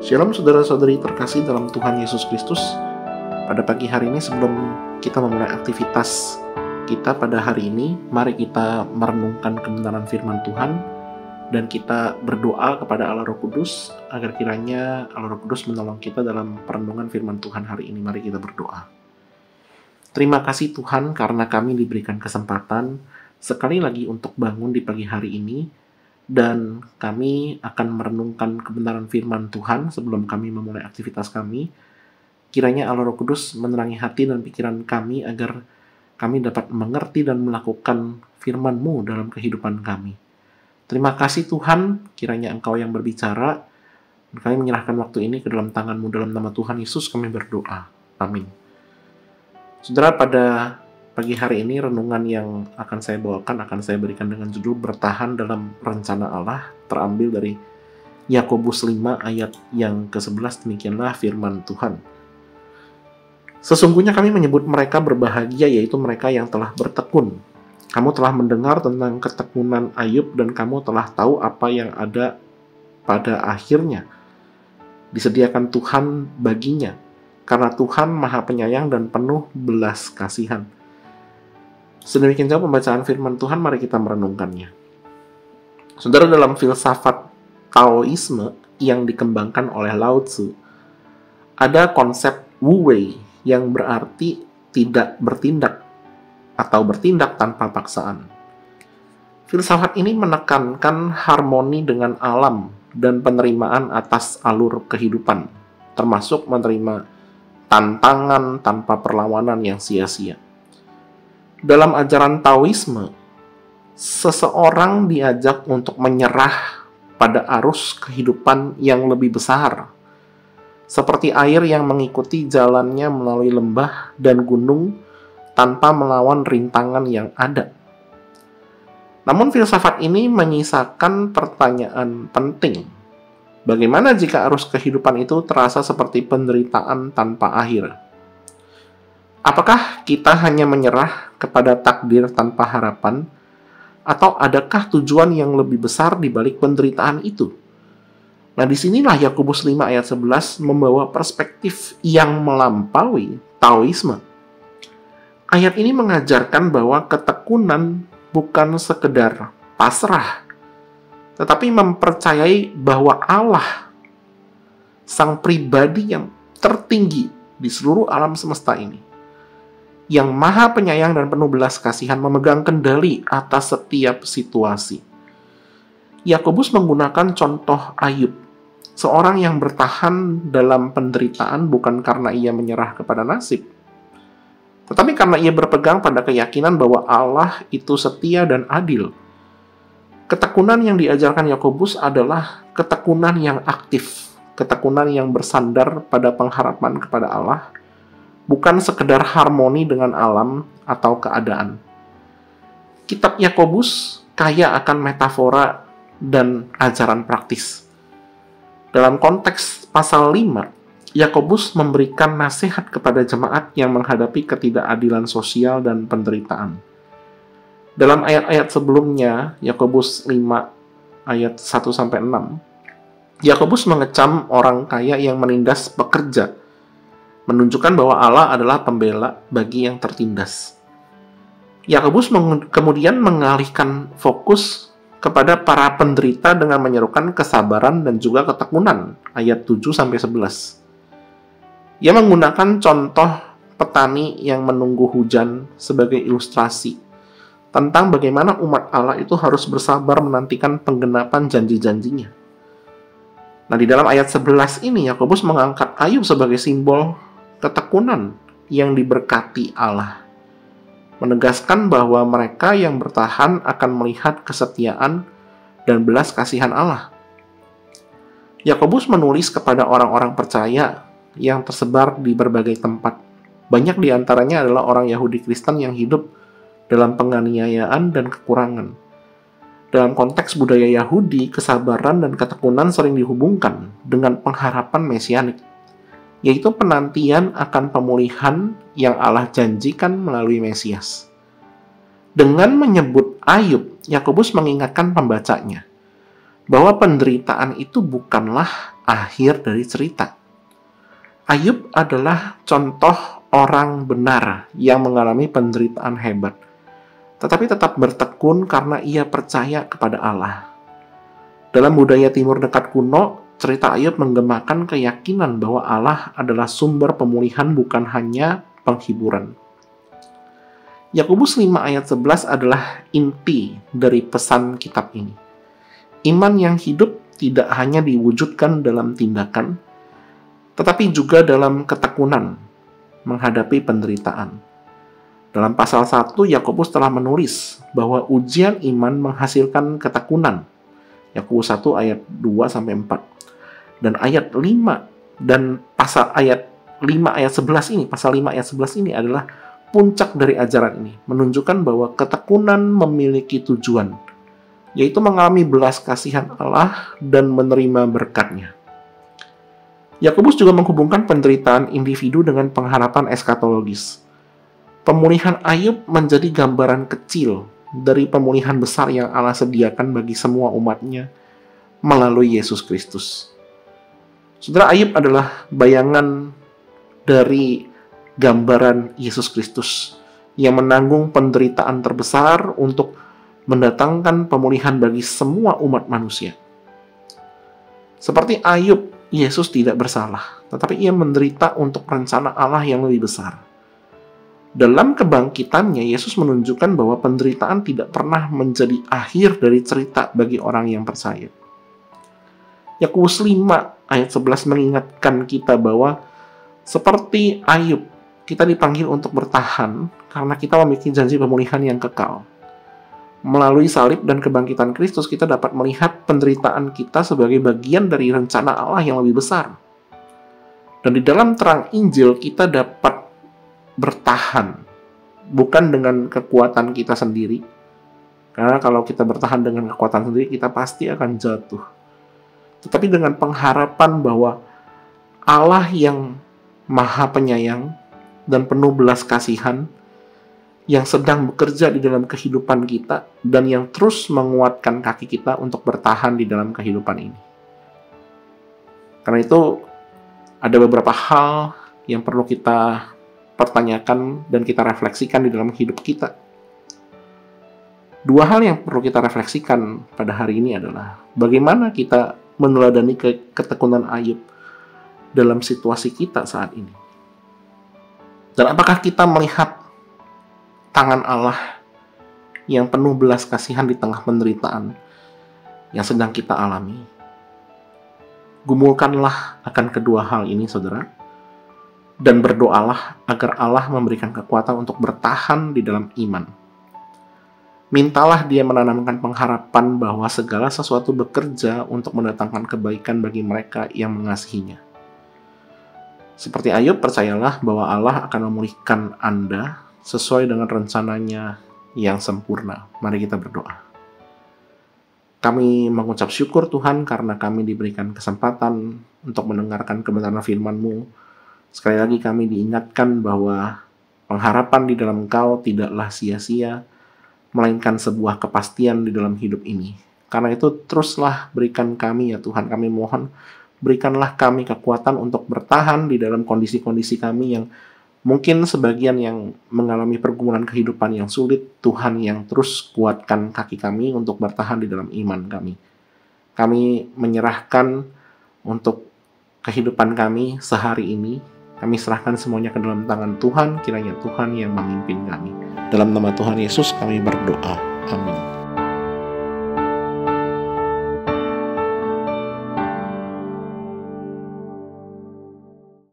Shalom saudara-saudari terkasih dalam Tuhan Yesus Kristus. Pada pagi hari ini sebelum kita memulai aktivitas kita pada hari ini, mari kita merenungkan kebenaran firman Tuhan dan kita berdoa kepada Allah Roh Kudus agar kiranya Allah Roh Kudus menolong kita dalam perenungan firman Tuhan hari ini. Mari kita berdoa. Terima kasih Tuhan karena kami diberikan kesempatan sekali lagi untuk bangun di pagi hari ini, dan kami akan merenungkan kebenaran firman Tuhan sebelum kami memulai aktivitas kami. Kiranya Allah Roh Kudus menerangi hati dan pikiran kami agar kami dapat mengerti dan melakukan firman-Mu dalam kehidupan kami. Terima kasih Tuhan, kiranya Engkau yang berbicara. Kami menyerahkan waktu ini ke dalam tangan-Mu, dalam nama Tuhan Yesus kami berdoa. Amin. Saudara, pada pagi hari ini renungan yang akan saya bawakan akan saya berikan dengan judul Bertahan dalam Rencana Allah, terambil dari Yakobus 5 ayat yang ke-11. Demikianlah firman Tuhan. Sesungguhnya kami menyebut mereka berbahagia, yaitu mereka yang telah bertekun. Kamu telah mendengar tentang ketekunan Ayub dan kamu telah tahu apa yang ada pada akhirnya. Disediakan Tuhan baginya, karena Tuhan Maha Penyayang dan penuh belas kasihan. Sedemikian jauh pembacaan firman Tuhan, mari kita merenungkannya. Saudara, dalam filsafat Taoisme yang dikembangkan oleh Lao Tzu, ada konsep Wu Wei yang berarti tidak bertindak atau bertindak tanpa paksaan. Filsafat ini menekankan harmoni dengan alam dan penerimaan atas alur kehidupan, termasuk menerima tantangan tanpa perlawanan yang sia-sia. Dalam ajaran Taoisme, seseorang diajak untuk menyerah pada arus kehidupan yang lebih besar, seperti air yang mengikuti jalannya melalui lembah dan gunung tanpa melawan rintangan yang ada. Namun filsafat ini menyisakan pertanyaan penting. Bagaimana jika arus kehidupan itu terasa seperti penderitaan tanpa akhir? Apakah kita hanya menyerah kepada takdir tanpa harapan, atau adakah tujuan yang lebih besar di balik penderitaan itu? Nah, disinilah Yakobus 5 ayat 11 membawa perspektif yang melampaui Taoisme. Ayat ini mengajarkan bahwa ketekunan bukan sekedar pasrah, tetapi mempercayai bahwa Allah, sang pribadi yang tertinggi di seluruh alam semesta ini, yang Maha Penyayang dan penuh belas kasihan, memegang kendali atas setiap situasi. Yakobus menggunakan contoh Ayub, seorang yang bertahan dalam penderitaan bukan karena ia menyerah kepada nasib, tetapi karena ia berpegang pada keyakinan bahwa Allah itu setia dan adil. Ketekunan yang diajarkan Yakobus adalah ketekunan yang aktif, ketekunan yang bersandar pada pengharapan kepada Allah, bukan sekedar harmoni dengan alam atau keadaan. Kitab Yakobus kaya akan metafora dan ajaran praktis. Dalam konteks pasal 5, Yakobus memberikan nasihat kepada jemaat yang menghadapi ketidakadilan sosial dan penderitaan. Dalam ayat-ayat sebelumnya, Yakobus 5 ayat 1-6, Yakobus mengecam orang kaya yang menindas pekerja, menunjukkan bahwa Allah adalah pembela bagi yang tertindas. Yakobus kemudian mengalihkan fokus kepada para penderita dengan menyerukan kesabaran dan juga ketekunan, ayat 7-11. Ia menggunakan contoh petani yang menunggu hujan sebagai ilustrasi tentang bagaimana umat Allah itu harus bersabar menantikan penggenapan janji-janjinya. Nah, di dalam ayat 11 ini, Yakobus mengangkat Ayub sebagai simbol ketekunan yang diberkati Allah, menegaskan bahwa mereka yang bertahan akan melihat kesetiaan dan belas kasihan Allah. Yakobus menulis kepada orang-orang percaya yang tersebar di berbagai tempat. Banyak di antaranya adalah orang Yahudi Kristen yang hidup dalam penganiayaan dan kekurangan. Dalam konteks budaya Yahudi, kesabaran dan ketekunan sering dihubungkan dengan pengharapan mesianik, yaitu penantian akan pemulihan yang Allah janjikan melalui Mesias. Dengan menyebut Ayub, Yakobus mengingatkan pembacanya bahwa penderitaan itu bukanlah akhir dari cerita. Ayub adalah contoh orang benar yang mengalami penderitaan hebat, tetapi tetap bertekun karena ia percaya kepada Allah. Dalam budaya Timur Dekat kuno, cerita Ayub menggemakan keyakinan bahwa Allah adalah sumber pemulihan, bukan hanya penghiburan. Yakobus 5 ayat 11 adalah inti dari pesan kitab ini. Iman yang hidup tidak hanya diwujudkan dalam tindakan, tetapi juga dalam ketekunan menghadapi penderitaan. Dalam pasal 1, Yakobus telah menulis bahwa ujian iman menghasilkan ketekunan. Yakobus 1 ayat 2-4. Dan ayat 5 dan pasal ayat 5 ayat 11 ini, pasal 5 ayat 11 ini adalah puncak dari ajaran ini, menunjukkan bahwa ketekunan memiliki tujuan, yaitu mengalami belas kasihan Allah dan menerima berkat-Nya. Yakobus juga menghubungkan penderitaan individu dengan pengharapan eskatologis. Pemulihan Ayub menjadi gambaran kecil dari pemulihan besar yang Allah sediakan bagi semua umat-Nya melalui Yesus Kristus. Saudara, Ayub adalah bayangan dari gambaran Yesus Kristus yang menanggung penderitaan terbesar untuk mendatangkan pemulihan bagi semua umat manusia. Seperti Ayub, Yesus tidak bersalah, tetapi ia menderita untuk rencana Allah yang lebih besar. Dalam kebangkitannya, Yesus menunjukkan bahwa penderitaan tidak pernah menjadi akhir dari cerita bagi orang yang percaya. Yakobus 5 ayat 11 mengingatkan kita bahwa seperti Ayub, kita dipanggil untuk bertahan karena kita memiliki janji pemulihan yang kekal. Melalui salib dan kebangkitan Kristus, kita dapat melihat penderitaan kita sebagai bagian dari rencana Allah yang lebih besar. Dan di dalam terang Injil, kita dapat bertahan, bukan dengan kekuatan kita sendiri. Karena kalau kita bertahan dengan kekuatan sendiri, kita pasti akan jatuh. Tetapi dengan pengharapan bahwa Allah yang Maha Penyayang dan penuh belas kasihan, yang sedang bekerja di dalam kehidupan kita dan yang terus menguatkan kaki kita untuk bertahan di dalam kehidupan ini. Karena itu, ada beberapa hal yang perlu kita pertanyakan dan kita refleksikan di dalam hidup kita. Dua hal yang perlu kita refleksikan pada hari ini adalah bagaimana kita meneladani ketekunan Ayub dalam situasi kita saat ini. Dan apakah kita melihat tangan Allah yang penuh belas kasihan di tengah penderitaan yang sedang kita alami? Gumulkanlah akan kedua hal ini, saudara, dan berdoalah agar Allah memberikan kekuatan untuk bertahan di dalam iman. Mintalah Dia menanamkan pengharapan bahwa segala sesuatu bekerja untuk mendatangkan kebaikan bagi mereka yang mengasihinya. Seperti Ayub, percayalah bahwa Allah akan memulihkan Anda sesuai dengan rencananya yang sempurna. Mari kita berdoa. Kami mengucap syukur Tuhan karena kami diberikan kesempatan untuk mendengarkan kebenaran firman-Mu. Sekali lagi kami diingatkan bahwa pengharapan di dalam Engkau tidaklah sia-sia, melainkan sebuah kepastian di dalam hidup ini. Karena itu teruslah berikan kami ya Tuhan, kami mohon berikanlah kami kekuatan untuk bertahan di dalam kondisi-kondisi kami yang mungkin sebagian yang mengalami pergumulan kehidupan yang sulit. Tuhan yang terus kuatkan kaki kami untuk bertahan di dalam iman kami. Kami menyerahkan untuk kehidupan kami sehari ini. Kami serahkan semuanya ke dalam tangan Tuhan. Kiranya Tuhan yang memimpin kami. Dalam nama Tuhan Yesus kami berdoa. Amin.